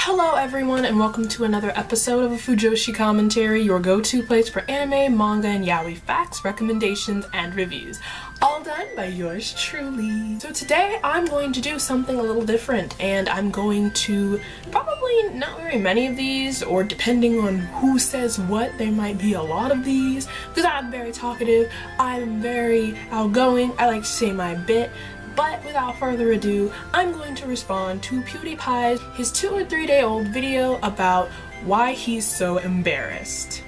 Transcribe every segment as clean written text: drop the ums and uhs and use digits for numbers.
Hello everyone and welcome to another episode of a Fujoshi Commentary, your go-to place for anime, manga, and yaoi facts, recommendations, and reviews. All done by yours truly. So today I'm going to do something a little different, and I'm going to probably not very many of these, or depending on who says what, there might be a lot of these, because I'm very talkative, I'm very outgoing, I like to say my bit. But without further ado, I'm going to respond to PewDiePie's his 2 or 3 day old video about why he's so embarrassed.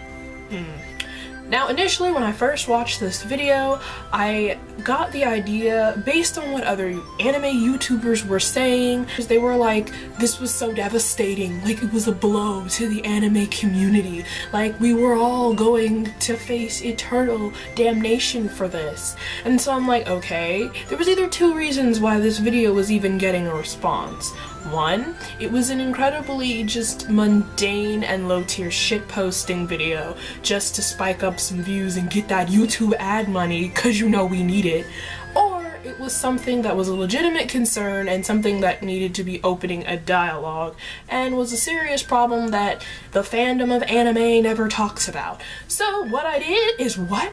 Now initially when I first watched this video, I got the idea based on what other anime YouTubers were saying. They were like, this was so devastating, like it was a blow to the anime community, like we were all going to face eternal damnation for this. And so I'm like, okay, there was either 2 reasons why this video was even getting a response. One, it was an incredibly just mundane and low-tier shitposting video just to spike up some views and get that YouTube ad money cause you know we need it. Or it was something that was a legitimate concern and something that needed to be opening a dialogue and was a serious problem that the fandom of anime never talks about. So what I did is what?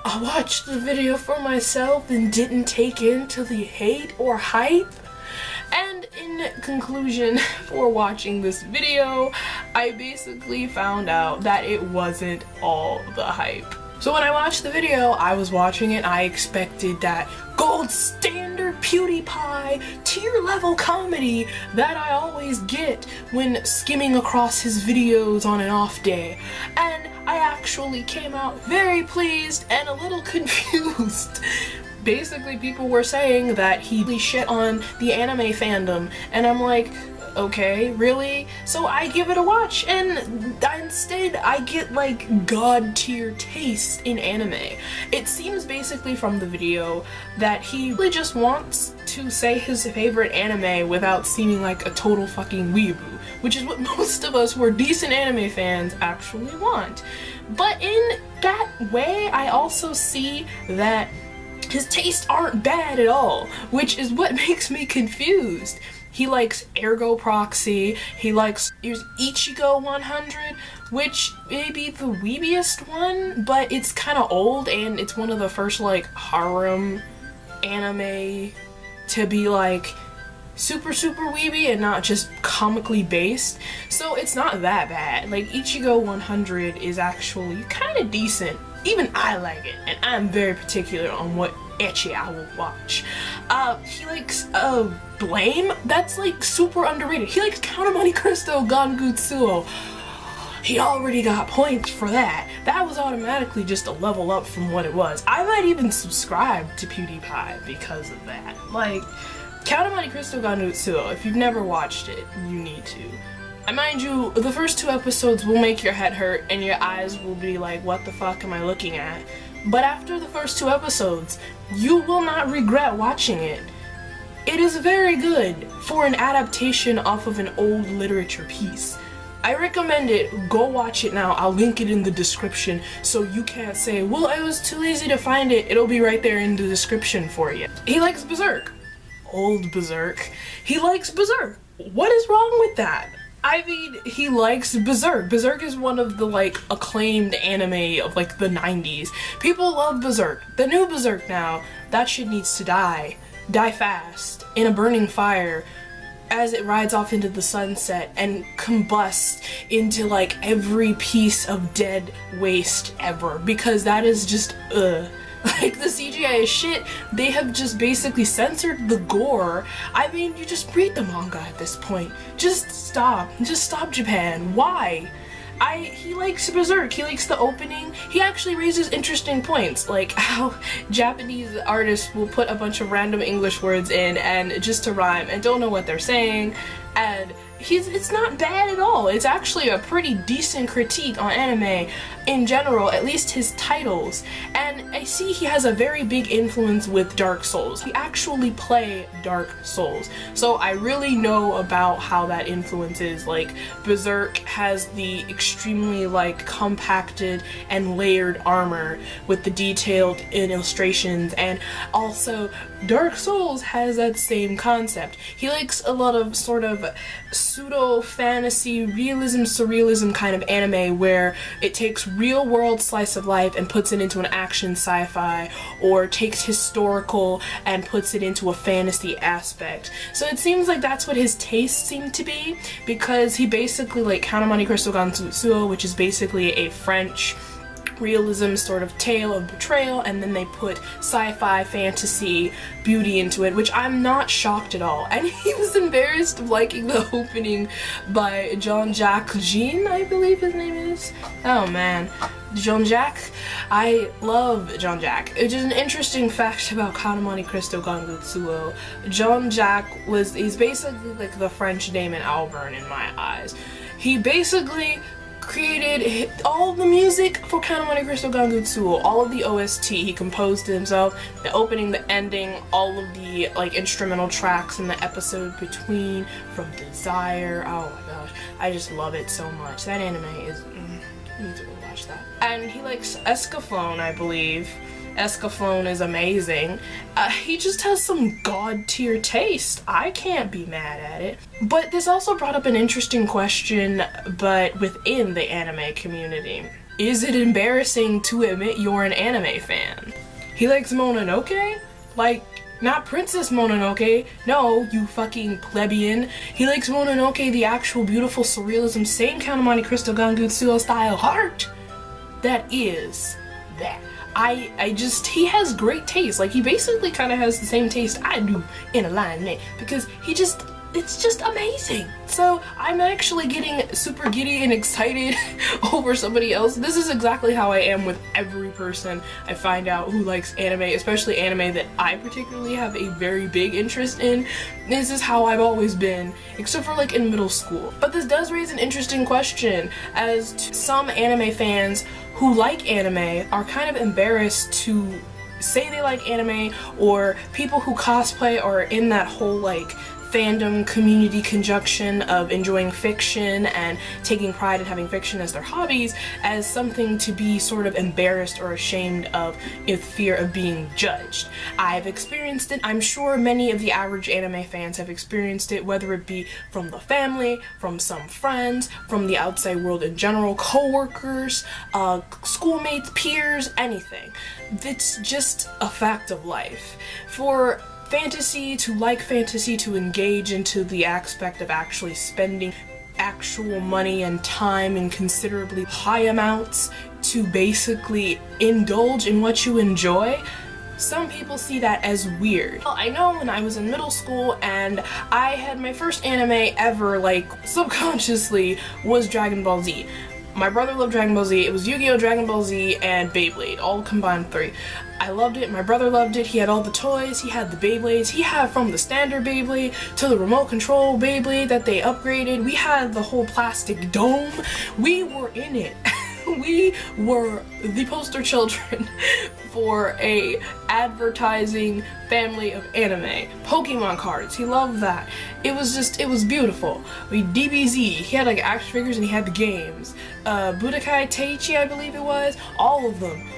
I watched the video for myself and didn't take into the hate or hype. And in conclusion, for watching this video, I basically found out that it wasn't all the hype. So when I watched the video, I was watching it, I expected that gold standard PewDiePie tier level comedy that I always get when skimming across his videos on an off day. And I actually came out very pleased and a little confused. Basically, people were saying that he really shit on the anime fandom, and I'm like, okay, really? So I give it a watch, and instead I get like god tier taste in anime. It seems basically from the video that he really just wants to say his favorite anime without seeming like a total fucking weeboo, which is what most of us who are decent anime fans actually want. But in that way, I also see that his tastes aren't bad at all, which is what makes me confused. He likes Ergo Proxy, he likes Ichigo 100, which may be the weebiest one, but it's kind of old and it's one of the first like harem anime to be like super weeby and not just comically based, so it's not that bad. Like Ichigo 100 is actually kind of decent. Even I like it, and I'm very particular on what ecchi I will watch. He likes Blame, that's like super underrated. He likes Count of Monte Cristo Gangutsuo. He already got points for that. That was automatically just a level up from what it was. I might even subscribe to PewDiePie because of that. Like, Count of Monte Cristo Gangutsuo, if you've never watched it, you need to. And mind you, the first 2 episodes will make your head hurt and your eyes will be like, what the fuck am I looking at? But after the first 2 episodes, you will not regret watching it. It is very good for an adaptation off of an old literature piece. I recommend it. Go watch it now. I'll link it in the description so you can't say, well, I was too lazy to find it. It'll be right there in the description for you. He likes Berserk. Old Berserk. He likes Berserk. What is wrong with that? I mean, he likes Berserk. Berserk is one of the like acclaimed anime of like the 90s. People love Berserk. The new Berserk now, that shit needs to die. Die fast, in a burning fire, as it rides off into the sunset and combusts into like every piece of dead waste ever, because that is just like the CGI is shit. They have just basically censored the gore. I mean, you just read the manga at this point. Just stop Japan. Why? He likes Berserk, he likes the opening. He actually raises interesting points, like how Japanese artists will put a bunch of random English words in and just to rhyme and don't know what they're saying, and it's not bad at all. It's actually a pretty decent critique on anime in general, at least his titles. And I see he has a very big influence with Dark Souls. He actually play Dark Souls, so I really know about how that influence is. Like, Berserk has the extremely like compacted and layered armor with the detailed illustrations, and also Dark Souls has that same concept. He likes a lot of sort of pseudo fantasy realism surrealism kind of anime where it takes real world slice of life and puts it into an action sci-fi, or takes historical and puts it into a fantasy aspect. So it seems like that's what his tastes seem to be, because he basically, like Count of Monte Cristo Ganzutsuo, which is basically a French realism sort of tale of betrayal, and then they put sci-fi fantasy beauty into it, which I'm not shocked at all. And he was embarrassed of liking the opening by Jean-Jacques Jean, I believe his name is. Oh man, Jean-Jacques. I love Jean-Jacques. It's just an interesting fact about Count of Monte Cristo Ganzutsuo. Jean-Jacques he's basically like the French Damon Albarn in my eyes. He basically created all the music for Count of Monte Cristo Ganzutsuo, all of the OST he composed himself, the opening, the ending, all of the like instrumental tracks in the episode between, from Desire. Oh my gosh, I just love it so much. That anime is, you need to go watch that. And he likes Escaflowne, I believe. Escaflowne is amazing. He just has some god tier taste. I can't be mad at it. But this also brought up an interesting question, but within the anime community. Is it embarrassing to admit you're an anime fan? He likes Mononoke? Like, not Princess Mononoke. No, you fucking plebeian. He likes Mononoke, the actual beautiful surrealism, same Count of Monte Cristo Ganzutsuo style heart. That is that. He has great taste. Like, he basically kind of has the same taste I do in alignment, because it's just amazing. So I'm actually getting super giddy and excited over somebody else. This is exactly how I am with every person I find out who likes anime, especially anime that I particularly have a very big interest in. This is how I've always been, except for like in middle school. But this does raise an interesting question, as to some anime fans who like anime are kind of embarrassed to say they like anime, or people who cosplay or are in that whole like fandom community conjunction of enjoying fiction and taking pride in having fiction as their hobbies, as something to be sort of embarrassed or ashamed of, in fear of being judged. I've experienced it. I'm sure many of the average anime fans have experienced it, whether it be from the family, from some friends, from the outside world in general, co-workers, schoolmates, peers, anything. It's just a fact of life. For fantasy, to engage into the aspect of actually spending actual money and time in considerably high amounts to basically indulge in what you enjoy, some people see that as weird. Well, I know when I was in middle school and I had my first anime ever, like subconsciously, was Dragon Ball Z. My brother loved Dragon Ball Z. It was Yu-Gi-Oh!, Dragon Ball Z, and Beyblade, all combined 3. I loved it. My brother loved it. He had all the toys. He had the Beyblades. He had from the standard Beyblade to the remote control Beyblade that they upgraded. We had the whole plastic dome. We were in it. We were the poster children for a advertising family of anime. Pokemon cards, he loved that. It was beautiful. DBZ, he had like action figures and he had the games. Budokai Tenkaichi, I believe it was. All of them.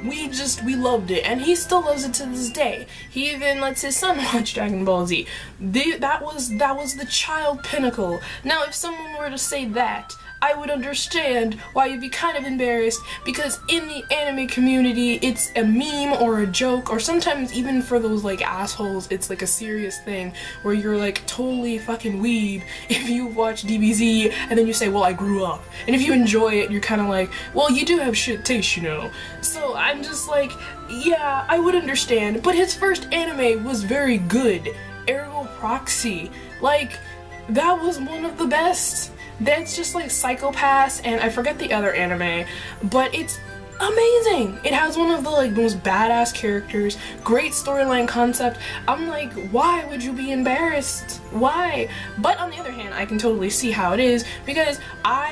We loved it, and he still loves it to this day. He even lets his son watch Dragon Ball Z. That was the child pinnacle. Now, if someone were to say that, I would understand why you'd be kind of embarrassed, because in the anime community, it's a meme or a joke, or sometimes even for those like assholes, it's like a serious thing where you're like totally fucking weeb if you watch DBZ and then you say, well, I grew up. And if you enjoy it, you're kind of like, well, you do have shit taste, you know. So I'm just like, yeah, I would understand, but his first anime was very good. Ergo Proxy, like, that was one of the best. That's just like Psycho-Pass, and I forget the other anime, but it's amazing. It has one of the like most badass characters, great storyline concept. I'm like, why would you be embarrassed? Why? But on the other hand, I can totally see how it is, because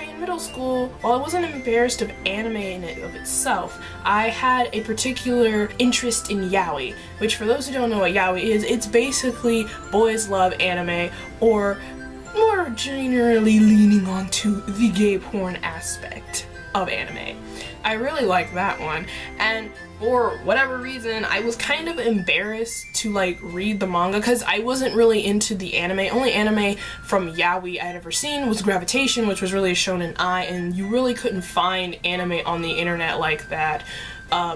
in middle school, while I wasn't embarrassed of anime in it of itself, I had a particular interest in yaoi, which for those who don't know what yaoi is, it's basically boys love anime, or more generally leaning onto the gay porn aspect of anime. I really like that one. And for whatever reason, I was kind of embarrassed to like read the manga because I wasn't really into the anime. Only anime from yaoi I'd ever seen was Gravitation, which was really a shonen ai, and you really couldn't find anime on the internet like that.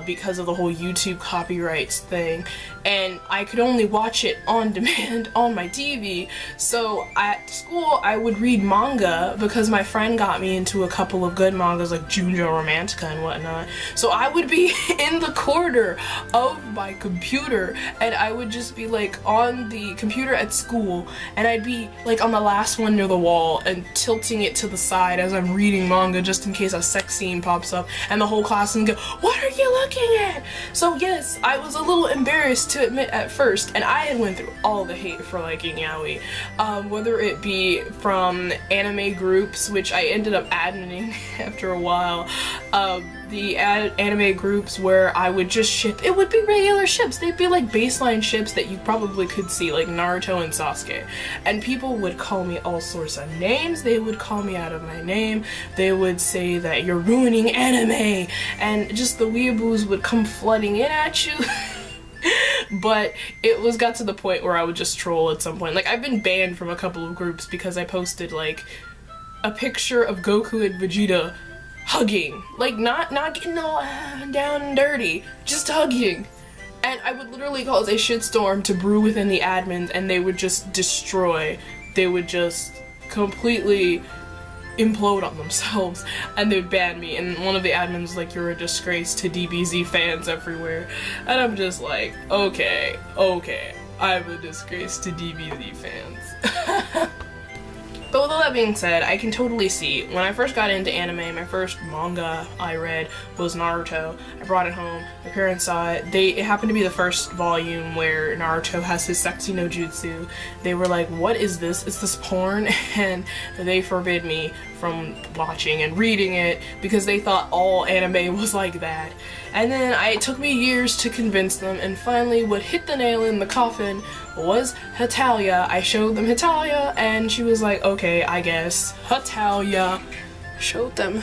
Because of the whole YouTube copyrights thing, and I could only watch it on demand on my TV. So at school I would read manga because my friend got me into a couple of good mangas like Junjo Romantica and whatnot. So I would be in the corner of my computer and I would just be like on the computer at school and I'd be like on the last one near the wall and tilting it to the side as I'm reading manga just in case a sex scene pops up and the whole class would go, "What are you looking at?" So yes, I was a little embarrassed to admit at first, and I had went through all the hate for liking yaoi, whether it be from anime groups, which I ended up adminning after a while, the anime groups where I would just ship, it would be regular ships, they'd be like baseline ships that you probably could see, like Naruto and Sasuke, and people would call me all sorts of names, they would call me out of my name, they would say that you're ruining anime, and just the weeaboos would come flooding in at you. But it got to the point where I would just troll at some point. Like, I've been banned from a couple of groups because I posted like a picture of Goku and Vegeta hugging, like not getting all down and dirty, just hugging, and I would literally cause a shitstorm to brew within the admins, and they would just destroy, they would just completely implode on themselves, and they'd ban me, and one of the admins was like, "You're a disgrace to DBZ fans everywhere," and I'm just like, okay, I'm a disgrace to DBZ fans. But with all that being said, I can totally see, when I first got into anime, my first manga I read was Naruto. I brought it home, my parents saw it. It happened to be the first volume where Naruto has his sexy no jutsu. They were like, "What is this? Is this porn?" And they forbid me from watching and reading it because they thought all anime was like that. And then it took me years to convince them, and finally what hit the nail in the coffin was Hetalia. I showed them Hetalia and she was like, "Okay, I guess. Hetalia." I showed them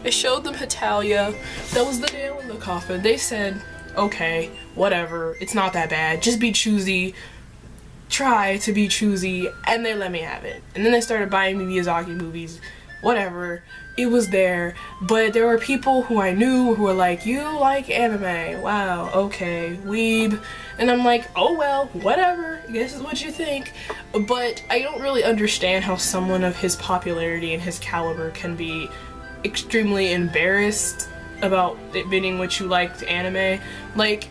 Hetalia. That was the nail in the coffin. They said, "Okay, whatever, it's not that bad, just be choosy. Try to be choosy," and they let me have it. And then they started buying me Miyazaki movies, whatever, it was there. But there were people who I knew who were like, "You like anime, wow, okay, weeb," and I'm like, "Oh well, whatever, I guess is what you think." But I don't really understand how someone of his popularity and his caliber can be extremely embarrassed about admitting what you liked anime. Like,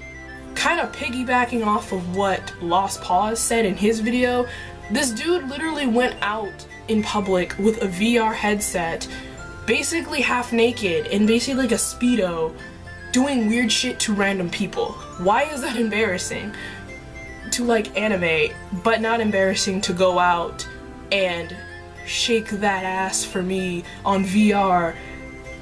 kind of piggybacking off of what Lost Paws said in his video, this dude literally went out in public with a VR headset, basically half naked and basically like a Speedo, doing weird shit to random people. Why is that embarrassing to like anime, but not embarrassing to go out and shake that ass for me on VR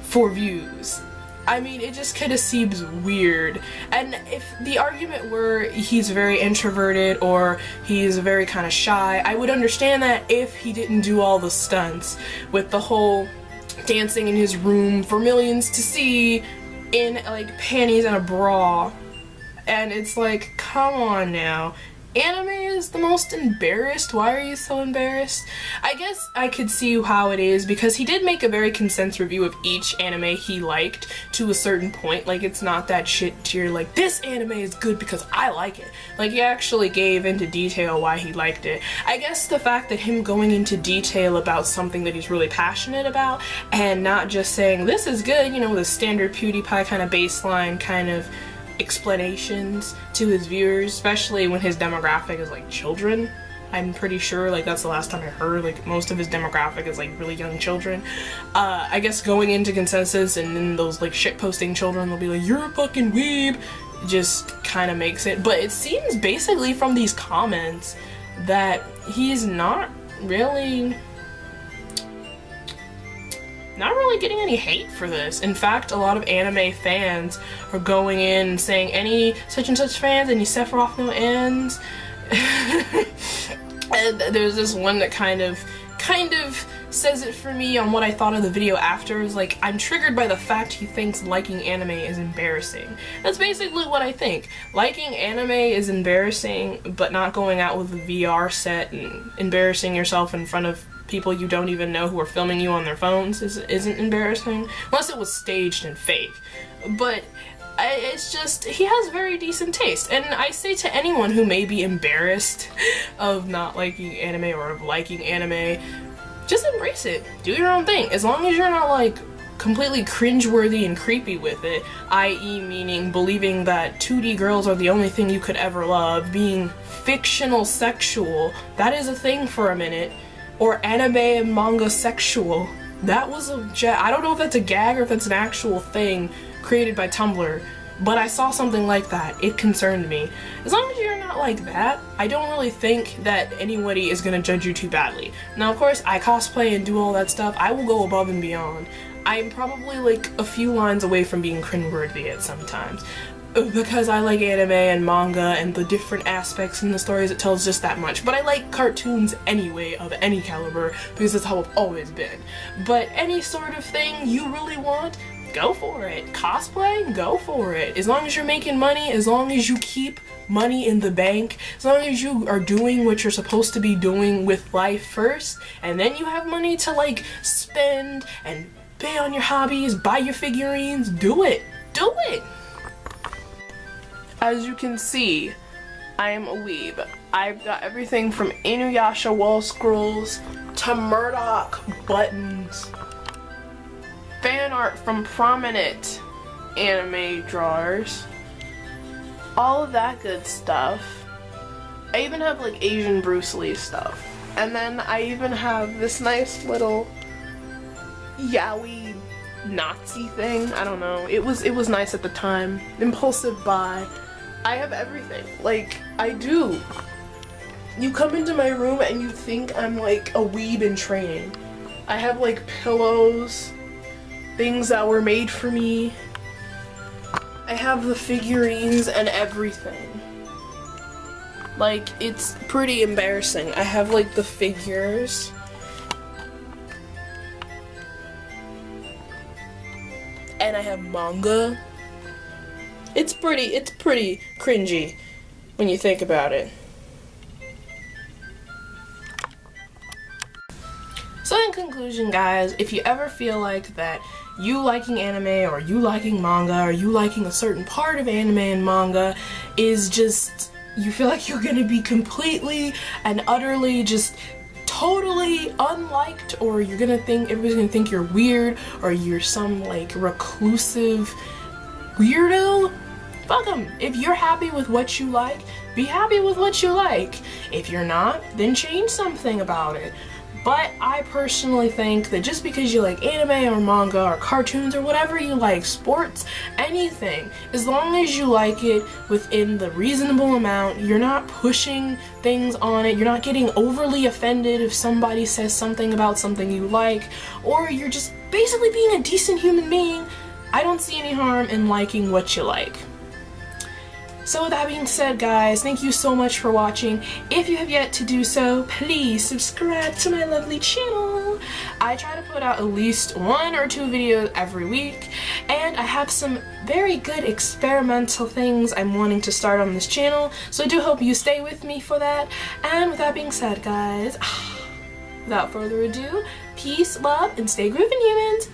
for views? I mean, it just kind of seems weird. And if the argument were he's very introverted or he's very kind of shy, I would understand that if he didn't do all the stunts with the whole dancing in his room for millions to see in like panties and a bra. And it's like, come on now. Anime is the most embarrassed. Why are you so embarrassed? I guess I could see how it is because he did make a very condensed review of each anime he liked to a certain point. Like, it's not that shit tier like, "This anime is good because I like it." Like, he actually gave into detail why he liked it. I guess the fact that him going into detail about something that he's really passionate about and not just saying, "This is good," you know, the standard PewDiePie kind of baseline kind of explanations to his viewers, especially when his demographic is like children. I'm pretty sure, like, that's the last time I heard, like, most of his demographic is like really young children. I guess going into consensus and then those like shitposting children will be like, "You're a fucking weeb," just kind of makes it. But it seems basically from these comments that he's not really getting any hate for this. In fact, a lot of anime fans are going in and saying, "Any such and such fans, any Sephiroth no ends." And there's this one that kind of says it for me on what I thought of the video after. Is like, I'm triggered by the fact he thinks liking anime is embarrassing. That's basically what I think. Liking anime is embarrassing, but not going out with a VR set and embarrassing yourself in front of people you don't even know who are filming you on their phones isn't embarrassing, unless it was staged and fake. But it's just, he has very decent taste, and I say to anyone who may be embarrassed of not liking anime or of liking anime, just embrace it. Do your own thing, as long as you're not like completely cringeworthy and creepy with it, i.e. meaning believing that 2D girls are the only thing you could ever love, being fictional sexual, that is a thing for a minute, or anime and manga sexual. That was I don't know if that's a gag or if that's an actual thing created by Tumblr, but I saw something like that. It concerned me. As long as you're not like that, I don't really think that anybody is gonna judge you too badly. Now, of course, I cosplay and do all that stuff. I will go above and beyond. I'm probably like a few lines away from being cringeworthy at sometimes, because I like anime and manga and the different aspects in the stories it tells just that much. But I like cartoons anyway, of any caliber, because that's how I've always been. But any sort of thing you really want, go for it. Cosplay, go for it. As long as you're making money, as long as you keep money in the bank, as long as you are doing what you're supposed to be doing with life first, and then you have money to like spend and pay on your hobbies, buy your figurines, do it. Do it! As you can see, I am a weeb. I've got everything from Inuyasha wall scrolls to Murdoch buttons, fan art from prominent anime drawers, all of that good stuff. I even have like Asian Bruce Lee stuff. And then I even have this nice little yaoi Nazi thing. I don't know. It was nice at the time. Impulsive buy. I have everything. Like, I do. You come into my room and you think I'm like a weeb in training. I have like pillows, things that were made for me. I have the figurines and everything. Like, it's pretty embarrassing. I have like the figures. And I have manga. It's pretty cringy when you think about it. So in conclusion, guys, if you ever feel like that you liking anime or you liking manga or you liking a certain part of anime and manga is just, you feel like you're gonna be completely and utterly just totally unliked, or you're gonna think everybody's gonna think you're weird or you're some like reclusive weirdo, fuck them. If you're happy with what you like, be happy with what you like. If you're not, then change something about it. But I personally think that just because you like anime or manga or cartoons or whatever you like, sports, anything, as long as you like it within the reasonable amount, you're not pushing things on it, you're not getting overly offended if somebody says something about something you like, or you're just basically being a decent human being, I don't see any harm in liking what you like. So with that being said, guys, thank you so much for watching. If you have yet to do so, please subscribe to my lovely channel. I try to put out at least 1 or 2 videos every week, and I have some very good experimental things I'm wanting to start on this channel, so I do hope you stay with me for that. And with that being said, guys, without further ado, peace, love, and stay groovin', humans!